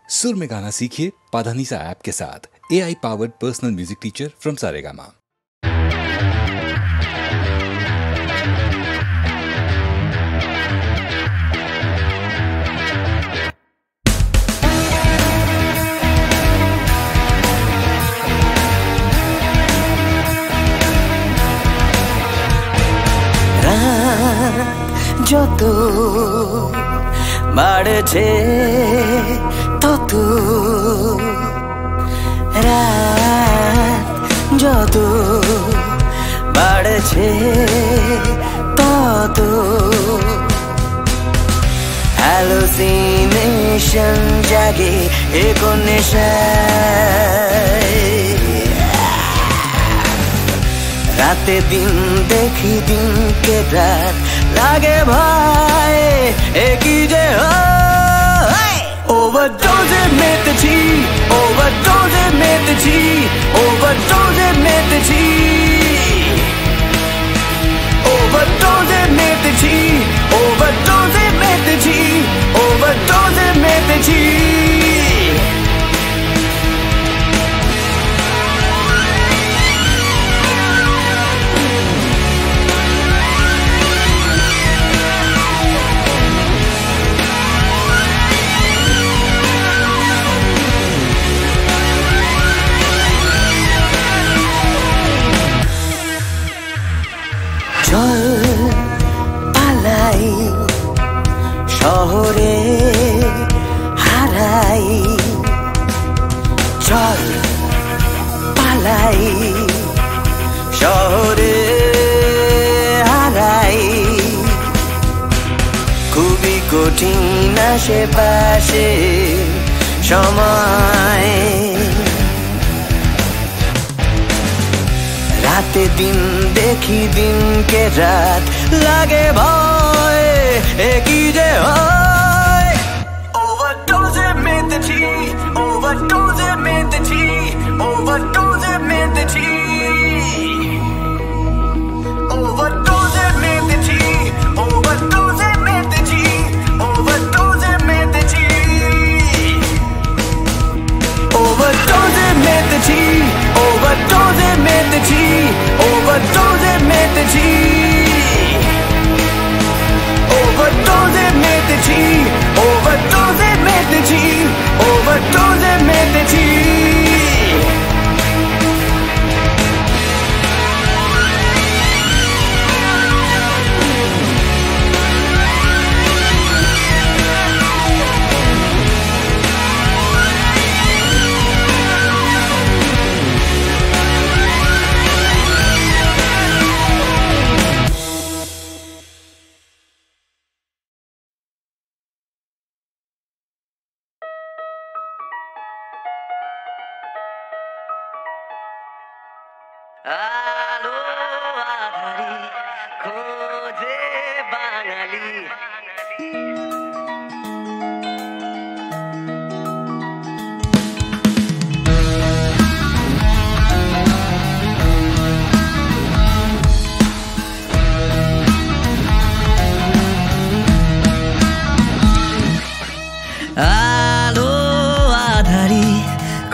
सुर में गाना सीखिए पाधानीसा ऐप के साथ। AI powered personal music teacher from Saregama. যত বাড়ছে তত রাত, যত বাড়ছে তত হ্যালোসিনেশন জাগে এ কোন নেশায়। রাতে দিন দেখি দিনকে রাত লাগে ভাই একই যে ওভারডোজে মেতেছি, ওভারডোজে মেতেছি, ওভারডোজে মেতেছি, ওভারডোজে মেতেছি, ওভারডোজে মেতেছি, ওভারডোজে মেতেছি। চল পালাই শহরে হারাই, চল পালাই শহরে হারাই। খুবই কঠিন আশেপাশে সময়, রাতে দিন দেখি দিনকে রাত লাগে ভয় একই যে হয়। ওভারডোজে মেতেছি, ওভারডোজে মেতেছি, ওভারডোজে মেতেছি, ওভারডোজে মেতেছি, ওভারডোজে মেতেছি, ওভারডোজে মেতেছি, ওভারডোজে মেতেছি, overdose মেতেছি, overdose মেতেছি, overdose মেতেছি, overdose মেতেছি, overdose মেতেছি। আলো আধারি খোঁজে বাঙালি, আলো আধারি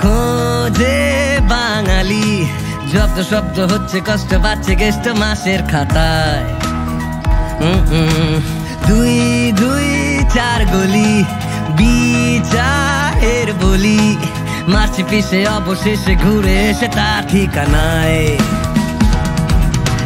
খোঁজে বাঙালি। শব্দ শব্দ হচ্ছে কষ্ট পাচ্ছে জ্যৈষ্ঠ মাসের খাতায়। দুই দুই চার গলি বিচারের বলি, মারছি পিছে অবশেষে ঘুরে এসে তার ঠিকানায়।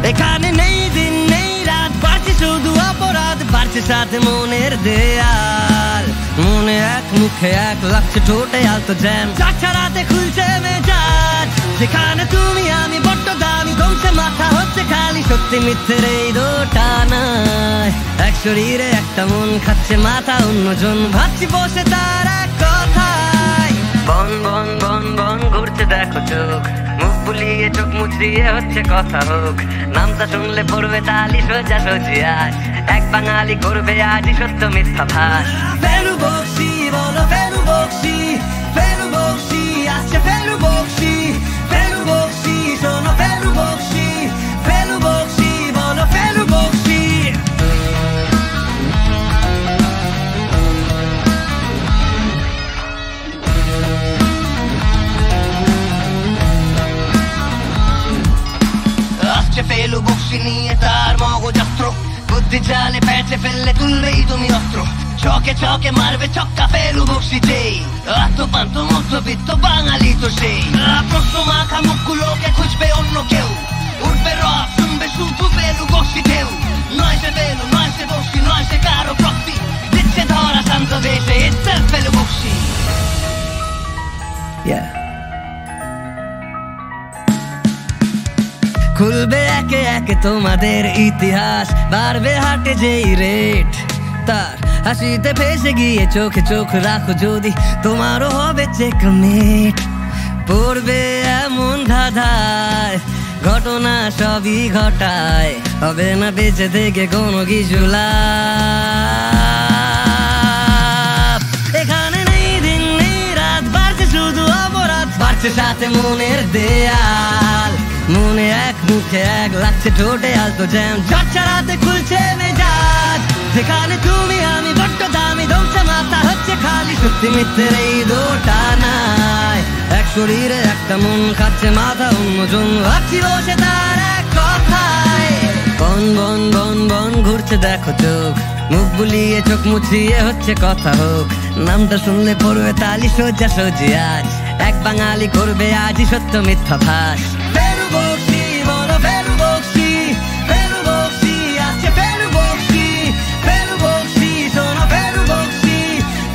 এখানে নেই দিন নেই রাত, বাড়ছে শুধু অপরাধ, বাড়ছে সাথে মনের দেয়াল। মনে এক মুখে এক লাগছে ঠোঁটে আলতো জ্যাম, ছাড়াতে খুলছে মেজাজ। যেখানে তুমি আমি বড্ড দামি, গমছে মাথা হচ্ছে খালি সত্যি মিথ্যের এই দোটানায়। এক শরীরে একটা মন খাচ্ছে মাথা অন্যজন, ভাবছি বসে তার এক কথায়। বন বন বন বন ঘুরছে দেখো চোখ, মুখ বুলিয়ে চোখ মুচড়িয়ে হচ্ছে কথা হোক। নামটা শুনলে পড়বে তালি সোজা সোজি আজ, এক বাঙালি করবে আজই সত্য মিথ্যা ভাস। ফেলু বক্সি বলো ফেলু বক্সি, ফেলু বক্সি আসছে ফেলু বক্সি, ফেলু বক্সি শোনো ফেলু বক্সি, ফেলু বক্সি বলো ফেলু বক্সি। তুলবেই তুমি অস্ত্র, চকে চকে মারবে ছক্কা ফেলু বক্সিতেই। আত্মপান্ত মধ্যবিত্ত বাঙালি তো সেই, প্রশ্ন মাখা মুখগুলোকে খুঁজবে অন্য কেউ, উঠবে রব শুনবে শুধু ফেলু বক্সিতেও। নয় সে ফেলু, নয় সে বক্সি, নয় সে কারো প্রক্সি, দিচ্ছে ধরা শান্ত দেশে ইটসেলফ ফেলু বক্সি। খুলবে একে একে তোমাদের ইতিহাস, বাড়বে হাটে যেই রেট, তার হাসিতে ফেসে গিয়ে চোখে চোখ রাখো যদি তোমারও হবে চেকমেট। পড়বে এমন ধাঁধায় ঘটনা সবই ঘটায়, হবে না বেঁচে থেকে কোনো কিছু লাভ। এখানে নেই দিন নেই রাত, বাড়ছে শুধু অপরাধ, বাড়ছে সাথে মনের দেয়াল। মনে এক মুখে এক, লাগছে ঠোঁটে আলতো জ্যাম, চর্চা রাতে খুলছে মেজাজ। যেখানে তুমি আমি বড্ড দামি, দৌড়ছে মাথা হচ্ছে খালি, সত্যি মিথ্যের এই দোটা নাই। এক শরীরে একটা মন, খাচ্ছে মাথা অন্যজন, ভাবছি বসে তার এক কথায়। বন বন বন বন ঘুরছে দেখো চোখ, মুখ বুলিয়ে চোখ মুছিয়ে হচ্ছে কথা হোক। নামটা শুনলে পড়বে তালি সোজা সোজি আজ, এক বাঙালি করবে আজই সত্য মিথ্যা ভাস। ফেলু বক্সি বলো ফেলু বক্সি, ফেলু বক্সি আছে ফেলু বক্সি, ফেলু বক্সি শোনো ফেলু বক্সি,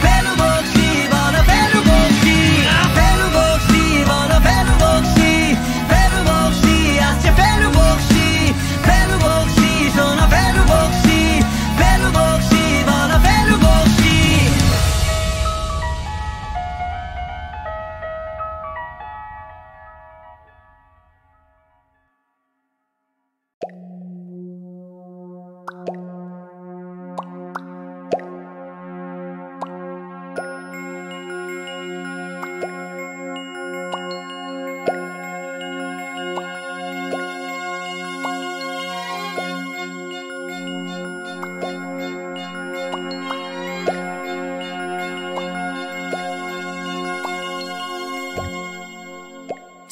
ফেলু বক্সি বলো ফেলু বক্সি, ফেলু বক্সি বলো ফেলু বক্সি, ফেলু বক্সি আছে ফেলু বক্সি, ফেলু বক্সি শোনো ফেলু বক্সি, ফেলু বক্সি বলো ফেলু বক্সি।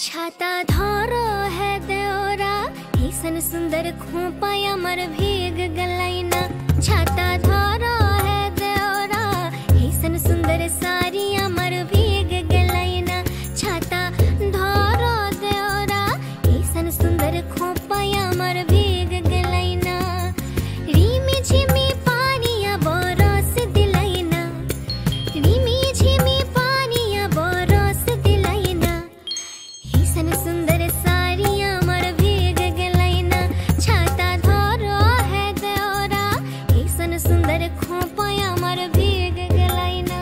छाता धरो है देओरा, ऐसन सुंदर खोपा अमर भीग गलाइना। छाता धरो है देओरा, ऐसन सुंदर सारी अमर भीग गलाइना। छाता धरो देओरा, ऐसन सुंदर खोपा अमर भीग गलाइना। रिमी झिमी पानिया बरस दिलाइना, रिमी झिमी पानिया बरस दिलाइना। ऐसन सुंदर सारी अमर भीग गलाइना। छाता धरो है देओरा, ऐसन सुंदर खोपा अमर भीग गलाइना।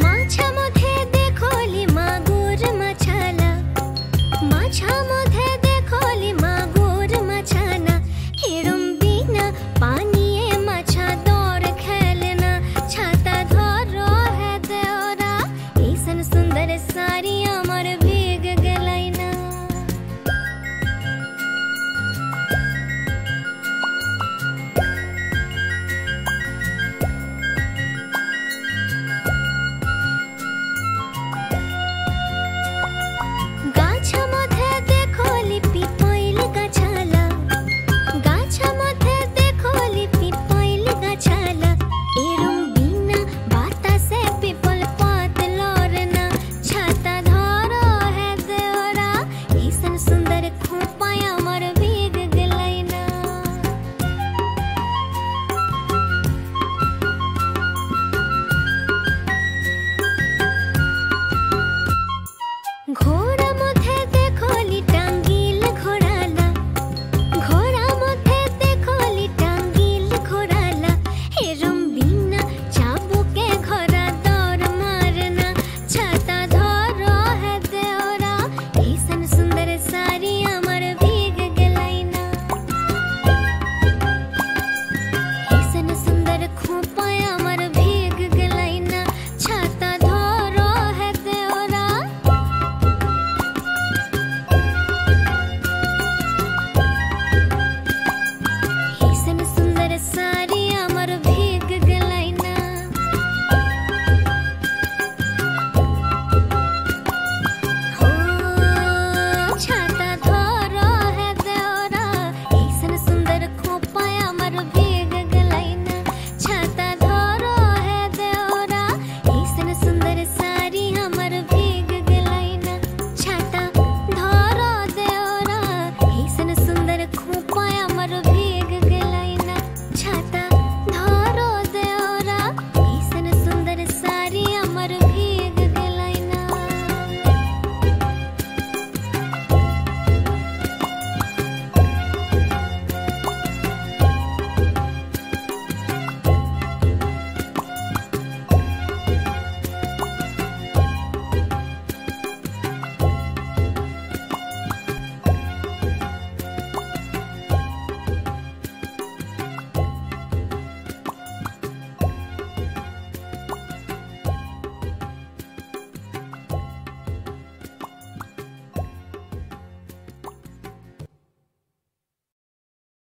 माछा मधे देखोली मागुर माछाला, माछा मधे देखोली मागुर माछाना। हिडुम्बिना पानिये माछा दौड़ खेलना। छाता धरो है देओरा, ऐसन सुंदर सारी अमर भीग गलाइना। गाछा मधे देखोली पिपइल गाछाला, गाछा मधे देखोली पिपइल गाछाला। एरुम्बिना बातासे पिपल पात लौरना। छाता धरो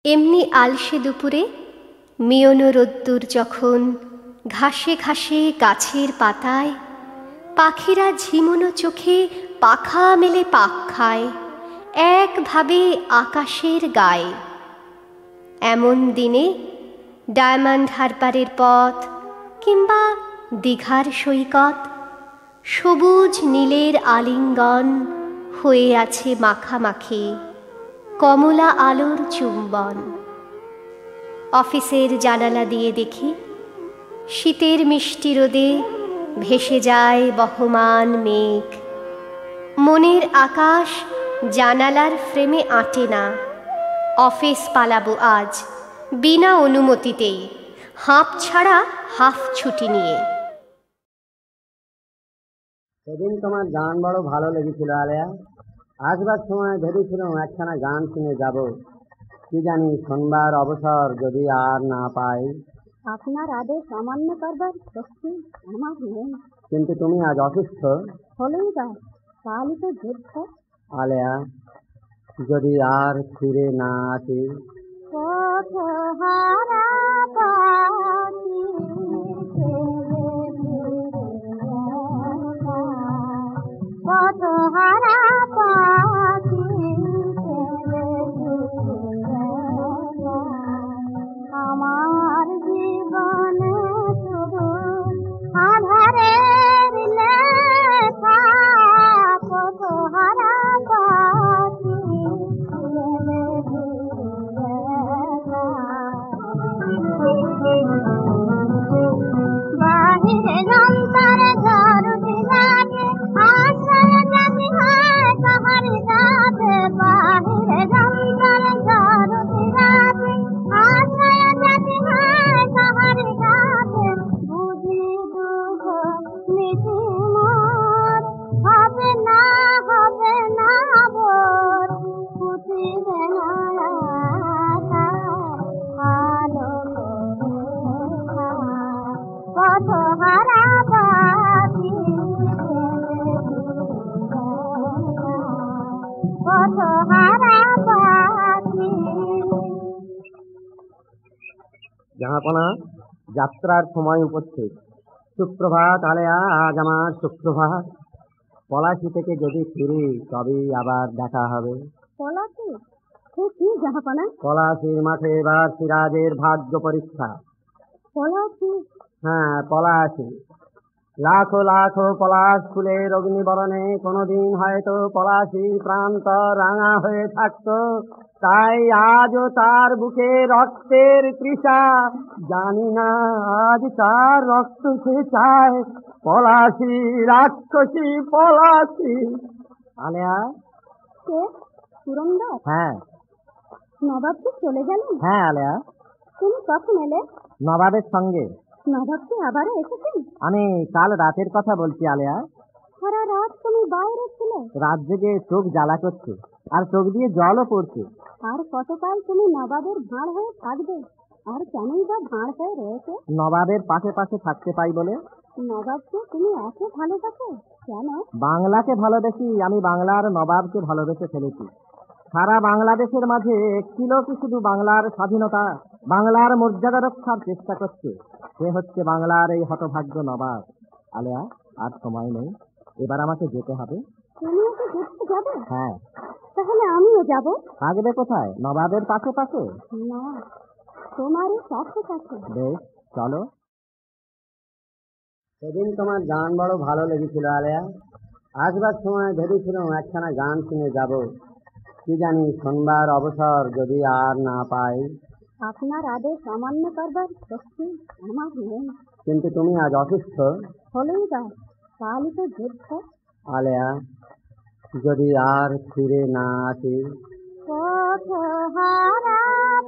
এমনি আলসে দুপুরে মিয়নো রোদ্দুর যখন ঘাসে ঘাসে গাছের পাতায় পাখিরা ঝিমুনো চোখে পাখা মেলে পাক খায় একভাবে আকাশের গায়ে। এমন দিনে ডায়মন্ড হারবারের পথ কিংবা দীঘার সৈকত সবুজ নীলের আলিঙ্গন হয়ে আছে মাখামাখি, কমলা আলোর চুম্বন। অফিসের জানালা দিয়ে দেখি শীতের মিষ্টি রোদে ভেসে যায় বহমান মেঘ। মনের আকাশ জানালার ফ্রেমে আঁটে না। অফিস পালাবো আজ বিনা অনুমতিতেই, হাঁপ ছাড়া হাফ ছুটি নিয়ে। সেদিন তোমার গান বড় ভালো লেগেছিল আলেয়া। আসবার সময় ভেবেছিলাম একখানা গান শুনে যাব, কি জানি শোনবার অবসর যদি আর না পাই। আপনার আদেশ অমান্য করবার শক্তি আমার নেই। কিন্তু তুমি আজ অসুস্থ। হলেই বা কালই তো যুদ্ধ। আলেয়া, যদি আর ফিরে না আসি। পথহারা পাখি পথহারা পাখি আমার জীবনে শুধু আধারের লেখা পথহারা পাখি বাহিরে যন্তরে ঝড় দিলাতে আশ্রয় জাতি হয় কাহার গাতে। বাহিরে যন্তরে ঝড় দিলাতে আশ্রয় জাতি হয় কাহার গাতে। বুঝি দুঃখ মিঠি মোর হবে না বোর ফুটিবে না আলো পথহারা পাখি পথহারা পাখি। জাহাপনা, যাত্রার সময় উপস্থিত। সুপ্রভাত আলেয়া, আজ আমার সুপ্রভাত। পলাশি থেকে যদি ফিরি তবেই আবার দেখা হবে। পলাশি? সে কি জাহাপনা? পলাশির মাঠে এবার সিরাজের ভাগ্য পরীক্ষা। পলাশি? হ্যাঁ, পলাশি। লাখো লাখো পলাশ ফুলের অগ্নিবরণে কোনোদিন হয়তো পলাশির প্রান্ত রাঙা হয়ে থাকতো, তাই আজও তার বুকে রক্তের তৃষা। জানি না আজ তার রক্ত সে চায়। পলাশি, রাক্ষসী পলাশি। আলেয়া? কে? পুরন্দর? হ্যাঁ। নবাব কি চলে গেলেন? হ্যাঁ আলেয়া। তুমি কখন এলে? নবাবের সঙ্গে। নবাব কি আবারও এসেছেন? আমি কাল রাতের কথা বলছি আলেয়া। সারা রাত তুমি বাইরে ছিলে? রাত জেগে চোখ জ্বালা করছে, আর চোখ দিয়ে জলও পড়ছে। আর কতকাল তুমি নবাবের ভাঁড় হয়ে থাকবে? আর কেনই বা ভাঁড় হয়ে রয়েছে? নবাবের পাশে পাশে থাকতে পাই বলে। নবাবকে তুমি এত ভালোবাসো কেন? বাংলাকে ভালোবেসি, আমি বাংলার নবাবকে ভালোবেসে ফেলেছি। সারা বাংলাদেশের মাঝে একটি লোকই শুধু বাংলার স্বাধীনতা, বাংলার মর্যাদা রক্ষার চেষ্টা করছে। সে হচ্ছে বাংলার এই হতভাগ্য নবাব। আলেয়া, আর সময় নেই, এবার আমাকে যেতে হবে। তুমিও কি ঘুরতে যাবে? হ্যাঁ। তাহলে আমিও যাব। থাকবে কোথায়? নবাবের পাশে পাশে? না, তোমারই কাছে কাছে। বেশ, চলো। সেদিন তোমার গান বড় ভালো লেগেছিল আলেয়া। আসবার সময় ভেবেছিলাম একখানা গান শুনে যাব, কি জানি শোনবার অবসর যদি আর না পাই। আপনার আদেশ অমান্য করবার শক্তি আমার নেই। কিন্তু তুমি আজ অসুস্থ। হলেই বা কালই তো যুদ্ধ। আলেয়া, যদি আর ফিরে না আসি। পথহারা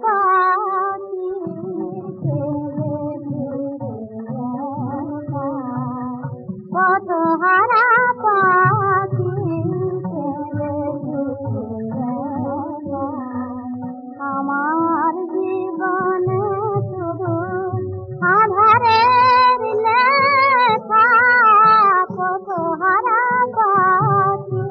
পাখি পথহারা পাখি আমার জীবনে শুধু আধারের লেখা পথহারা পাখি।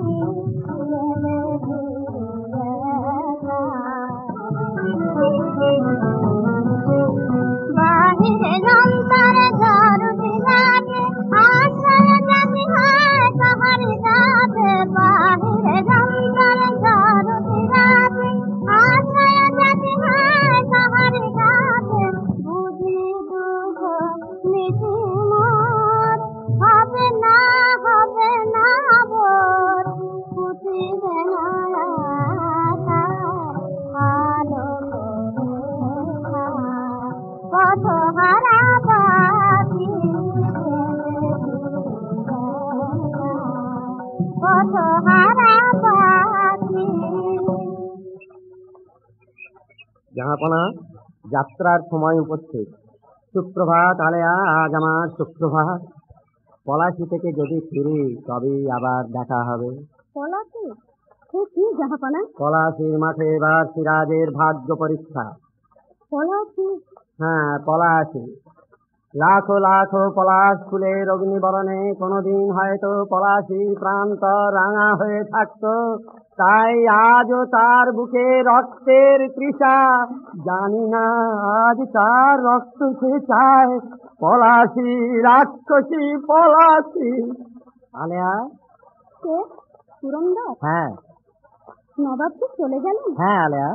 পথহারা পাখি। জাহাপনা, যাত্রার সময় উপস্থিত। সুপ্রভাত আলেয়া, আজ আমার সুপ্রভাত। পলাশি থেকে যদি ফিরি তবেই আবার দেখা হবে। পলাশি? সে কি জাহাপনা? পলাশির মাঠে এবার সিরাজের ভাগ্য পরীক্ষা। পলাশি? হ্যাঁ, পলাশি। লাখো লাখো পলাশ ফুলের অগ্নিবরণে কোনোদিন হয়তো পলাশির প্রান্ত রাঙা হয়ে থাকতো, তাই আজও তার বুকে রক্তের তৃষা। জানি না আজ তার রক্ত সে চায়। পলাশি, রাক্ষসী পলাশি। আলেয়া? কে? পুরন্দর? হ্যাঁ। নবাব কি চলে গেলেন? হ্যাঁ আলেয়া।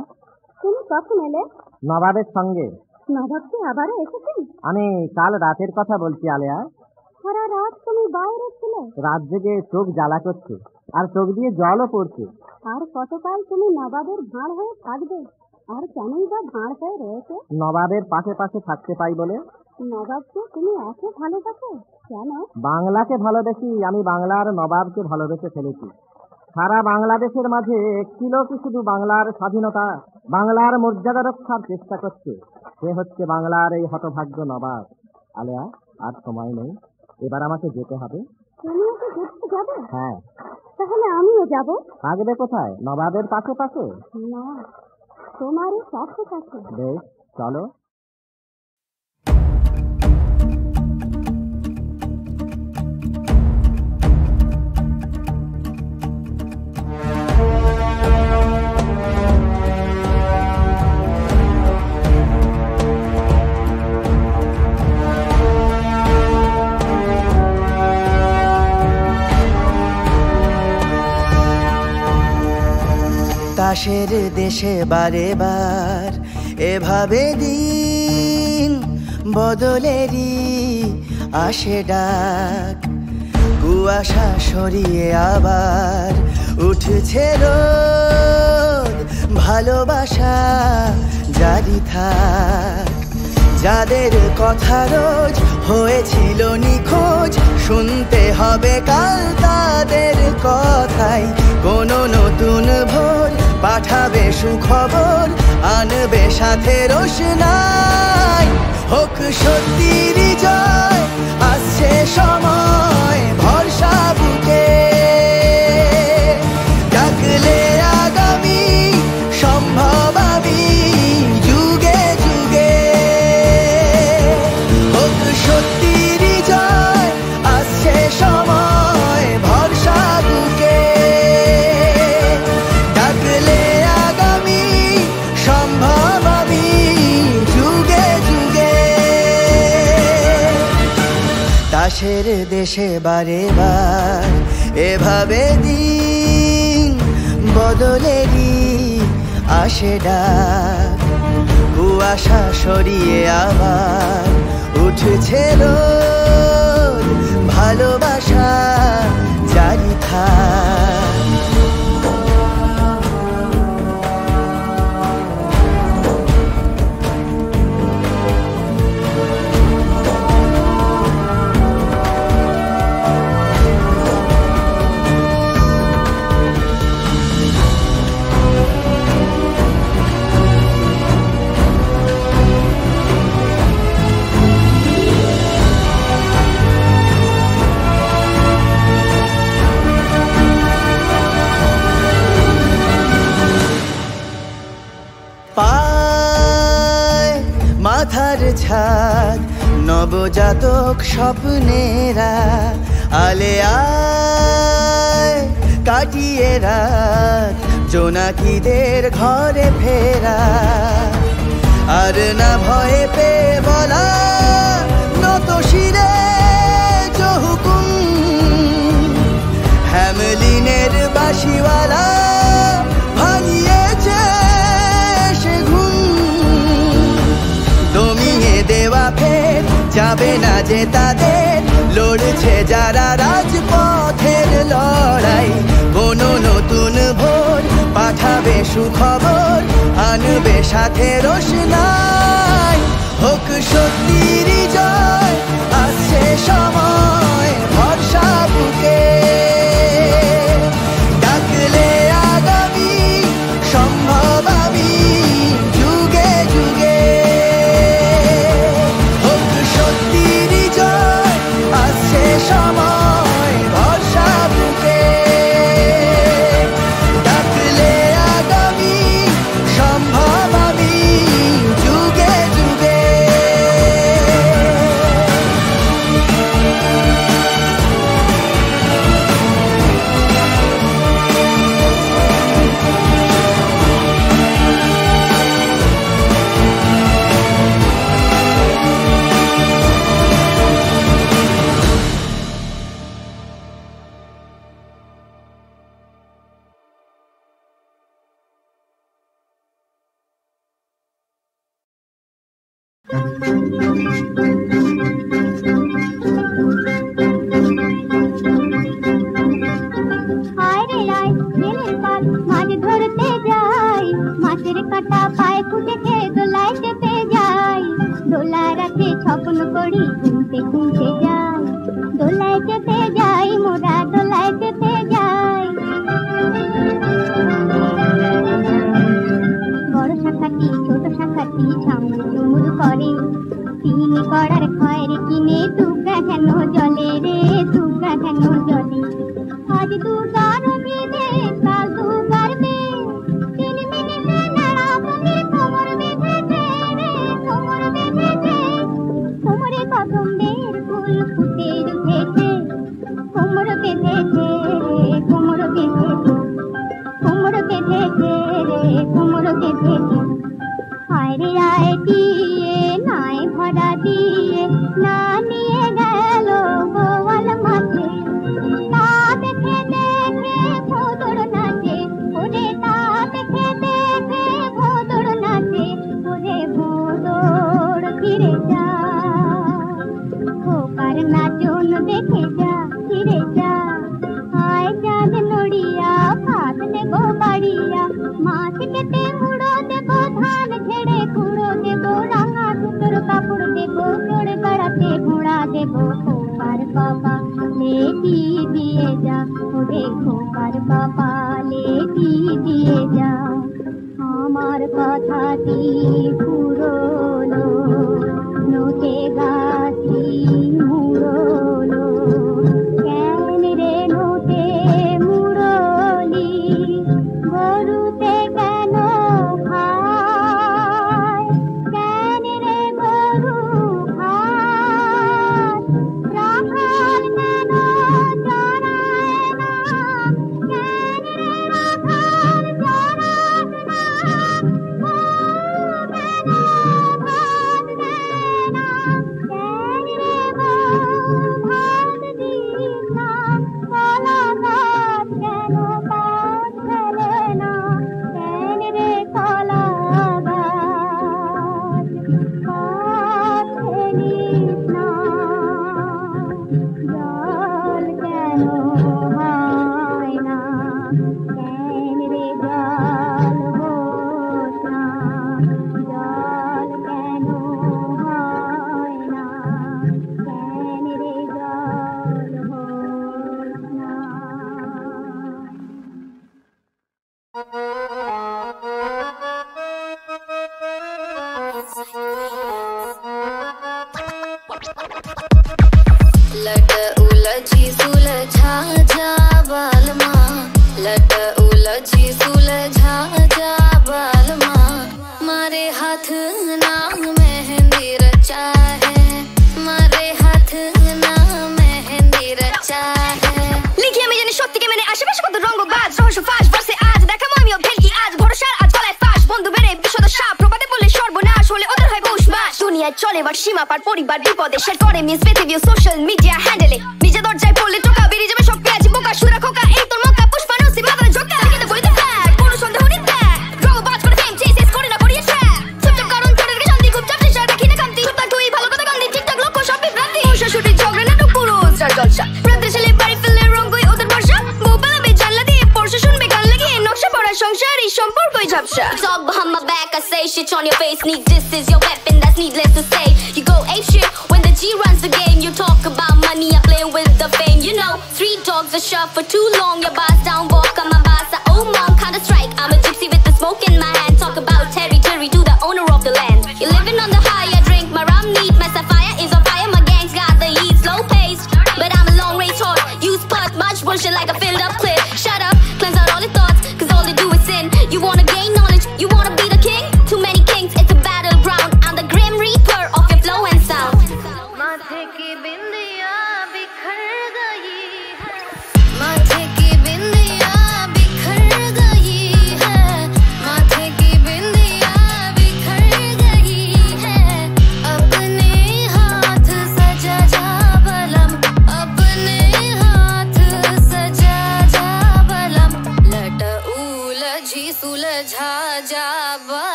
তুমি কখন এলে? নবাবের সঙ্গে। নবাব কি আবারও এসেছেন? আমি কাল রাতের কথা বলছি আলেয়া। সারা রাত তুমি বাইরে ছিলে? রাত জেগে চোখ জ্বালা করছে, আর চোখ দিয়ে জলও পড়ছে। আর কতকাল তুমি নবাবের ভাঁড় হয়ে থাকবে? আর কেনই বা ভাঁড় হয়ে রয়েছে? নবাবের পাশে পাশে থাকতে পাই বলে। নবাবকে তুমি এত ভালোবাসো কেন? বাংলাকে ভালোবেসি আমি, বাংলার নবাবকে ভালোবেসে ফেলেছি। সারা বাংলাদেশের মাঝে একটি লোকই শুধু বাংলার স্বাধীনতা, বাংলার মর্যাদা রক্ষার চেষ্টা করছে। সে হচ্ছে বাংলার এই হতভাগ্য নবাব। আলেয়া, আর সময় নেই, এবার আমাকে যেতে হবে। তুমি ওকে দেখতে যাবে? হ্যাঁ। তাহলে আমিও যাব। থাকবে কোথায়? নবাবের পাশে পাশে? না, তোমারই কাছে কাছে। বেশ, চলো। তাসের দেশে বারে বার এভাবে দিন বদলেরই আসে ডাক। কুয়াশা সরিয়ে আবার উঠছে রোদ, ভালোবাসা জারি থাক। যাদের কথা রোজ হয়েছিল নিখোঁজ, শুনতে হবে কাল তাদের কথাই। কোনো নতুন ভোর পাঠাবে সুখবর, আনবে সাথে রোশনাই। হোক সত্যির জয়, আসছে সময় ভরসা বুকে। ডাকলে আগামী সম্ভব আমি যুগে যুগে। হোক সত্যির জয়, আসছে সময় ভরসা বুকে। ডাকলে আগামী সম্ভব আমি যুগে যুগে। তাসের দেশে বারে বার এভাবে দিন বদলেরই আসে ডাক। কুয়াশা সরিয়ে আবার উঠছে রোদ, ভালোবাসা জারি থাক। পায় মাথার ছাদ নবজাতক স্বপ্নেরা। আলেয়ায় কাটিয়ে রাত জোনাকিদের ঘরে ফেরা। আর না ভয়ে পেয়ে বলা নত শিরে জহুকুম। হ্যামলিনের বাঁশিওয়ালা ভাঙিয়েছে সে ঘুম। দমিয়ে দেওয়া ফের যাবে না যে তাদের, লড়ছে যারা রাজপথের লড়াই। কোনো নতুন ভোর পাঠাবে সুখবর, আনবে সাথে রোশনাই। হোক সত্যির জয়, আসছে সময় ভরসা বুকে।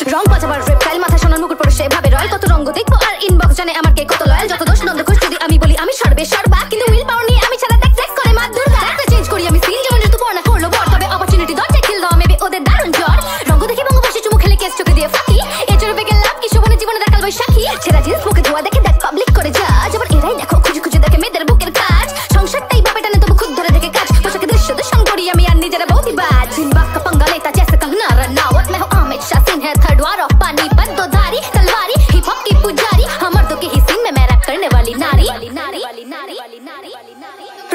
রং পাচাবার রেপটাইল মাথা সোনার মুকুট পরে সে ভাবে রয়্যাল কত রঙ্গ দেখবো আর ইনবক্স জানে আমার কে কত লয়াল যত দোষ নন্দ ঘোষ যদি আমি বলি আমি সর্বে সর্বা কিন্তু উইল পাওয়ার নিয়ে আমি ছাড়া দেখ ফ্লেক্স করে মা দুর্গা একটা চেঞ্জ করি আমি সিন যেমন ঋতু পড়া করলো বর তবে অপরচুনিটি দরজা কিল দাও মেবি ওদের দারুণ জ্বর রঙ্গ দেখে বঙ্গবাসী চুমু খেলে কেস চোখে দিয়ে ফাঁকি এ চড়ে বেগে লাভ কি শোভনে জীবনে দেখাল বৈশাখী ছেঁড়া জিন্স মুখে ধোয়া দেখে দেখ পাবলিক করে যাজ আবার এরাই দেখো খুঁজে খুঁজে দেখে মেয়েদের বুকের কাজ সংসারটাই বাপে টানে তবু খুদ ধরে দেখে কাজ পোশাকে দৃশ্য দূষণ করি আমি আর নিজেরা বৌদিবাজ जिनबाग का पंगा लेता जैसे कंगना रनावत मैं हूँ अमित शाह सिंह है थर्ड वार ऑफ पानीपत दो धारी तलवारी हिप हॉप की पुजारी हम मर्दों के ही सीन में मैं रैप करने वाली नारी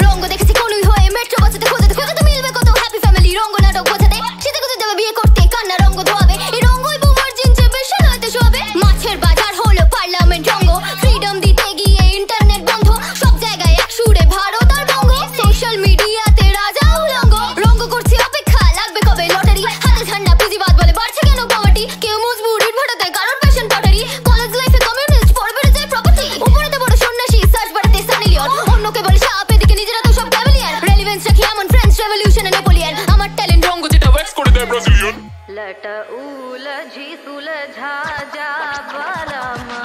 রঙ্গ দেখেছি কোনই হয়ে মেট্রো বাসে খোঁজাতে খোঁজাতে মিলবে কত হ্যাপি ফ্যামিলি রঙ্গ নাটক বোঝাতে শীতে কোথায় যাবে বিয়ে করতে কান্না রঙ্গ ধোয়াবে এই রঙ্গই বোমার জিনছে বেশাল হইতে শোবে মাছের বাজার হলো পার্লামেন্ট রঙ্গ ফ্রিডম দিতে গিয়ে ইন্টারনেট বন্ধ সব জায়গায় এক সুরে ভারত আর বঙ্গ সোশ্যাল মিডিয়াতে রাজা উলঙ্গ রঙ্গ করছি অপেক্ষা লাগবে কবে লটারি হাতে ঠান্ডা পুঁজিবাদ বলে বাড়ছে কেন পভার্টি কেউ মজবুর ইট ভাটাতে কারোর প্যাশন পটারি কলেজ লাইফে কমিউনিস্ট পড়ে বেড়ে যায় প্রপার্টি উপরেতে বড় সন্ন্যাসী সার্চ বাড়াতে সানি লিওন অন্যকে বলে সাপ এদিকে নিজেরা তো সব ক্যাভেলিয়ার রেলিভেন্স রাখি এমন ফ্রেঞ্চ রেভলিউশন নেপোলিয়ান আমার ট্যালেন্ট রঙ্গ যেটা ওয়েক্স করে দেয় ব্রাজিলিয়ান লটা উলঝি সুলঝা যা বালামা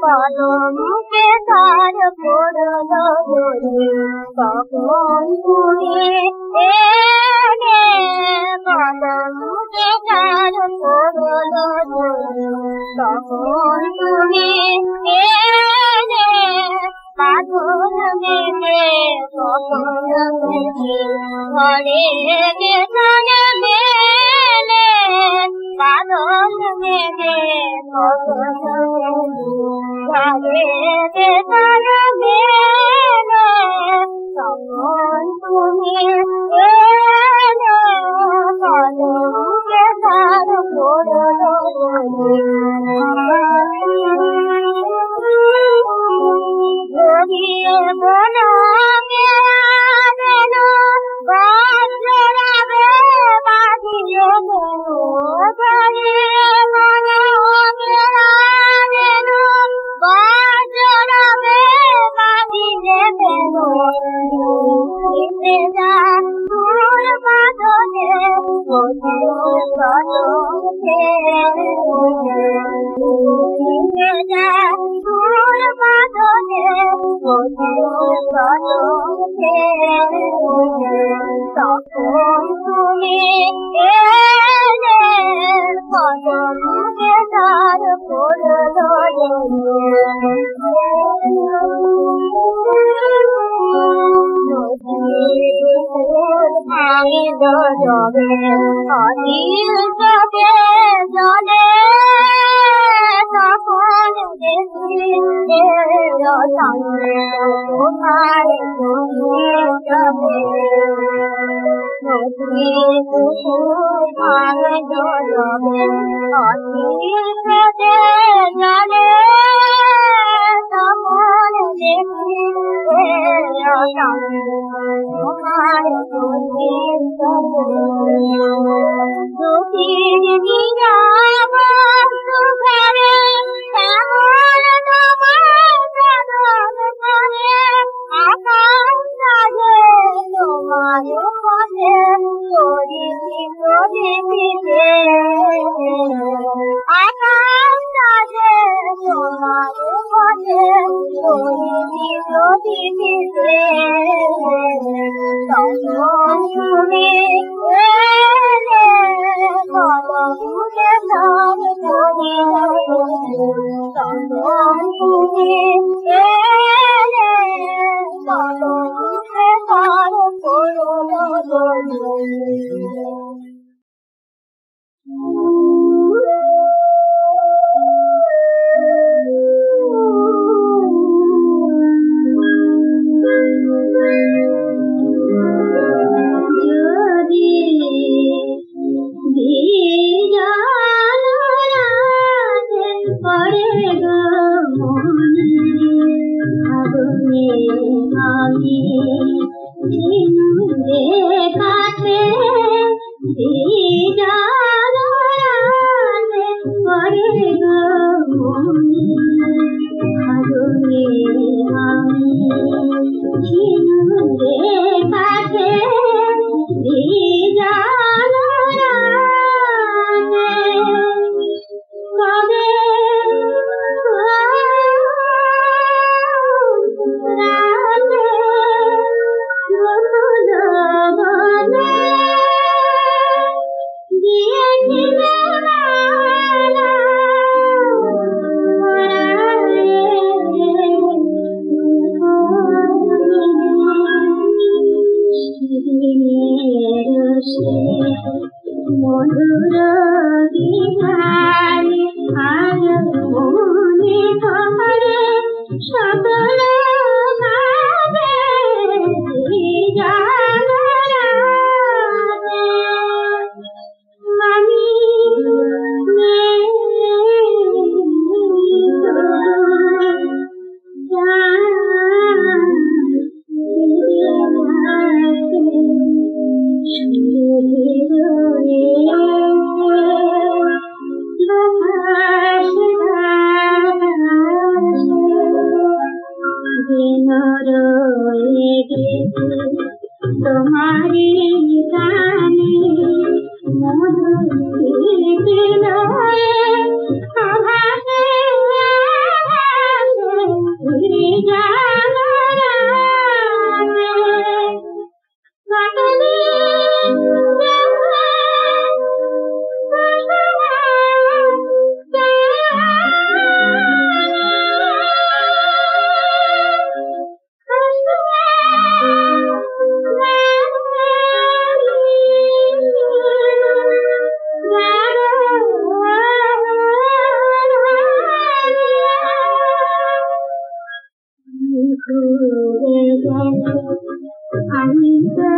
কলমকে তার পড়লো ধরে তখন তুমি এনে কলমকে তার পড়লো ধরে তখন তুমি এনে পাথর মেঘে কখন মেঘে ঘরে গেছান মেলে পাথর মেঘে কখন ঘরে গেছান মেলে তখন তুমি এলে কলমকে তার পড়লো ধরে বলো মেলো বজ্রাবে বাঁধিয়ে মেলো ধরে বলো মেলো বজ্রাবে বাঁধিয়ে মেলো যা তোর বাঁধনে বধুর বাঁধনে যা তোর বাঁধনে বধুর বাঁধনে তখন তুমি এলে কলমকে তার পড়লো ভাঙিল জবে অনিল জবে জলে তখন দেখি তোমার জবে নদী কুসুম ভাঙিল জবে অনিল জবে জলে তখন দেখি তোমার দুটির নিরাময় সুখরে এমন তোমার সাধন করে আকাশ সাজে তোমার পথে চরিতি চরিতিতে আকাশ সাজে তোমার পথে চরিতি চরিতিতে তখন তুমি এলে কলমকে তার পড়লো তখন তুমি এলে কলমকে তার পড়লো যদি ভিজানো মধুর বিহারে আর মনে করে সকল ভাবে জানো আমি तुम्हारी गाने আমি তো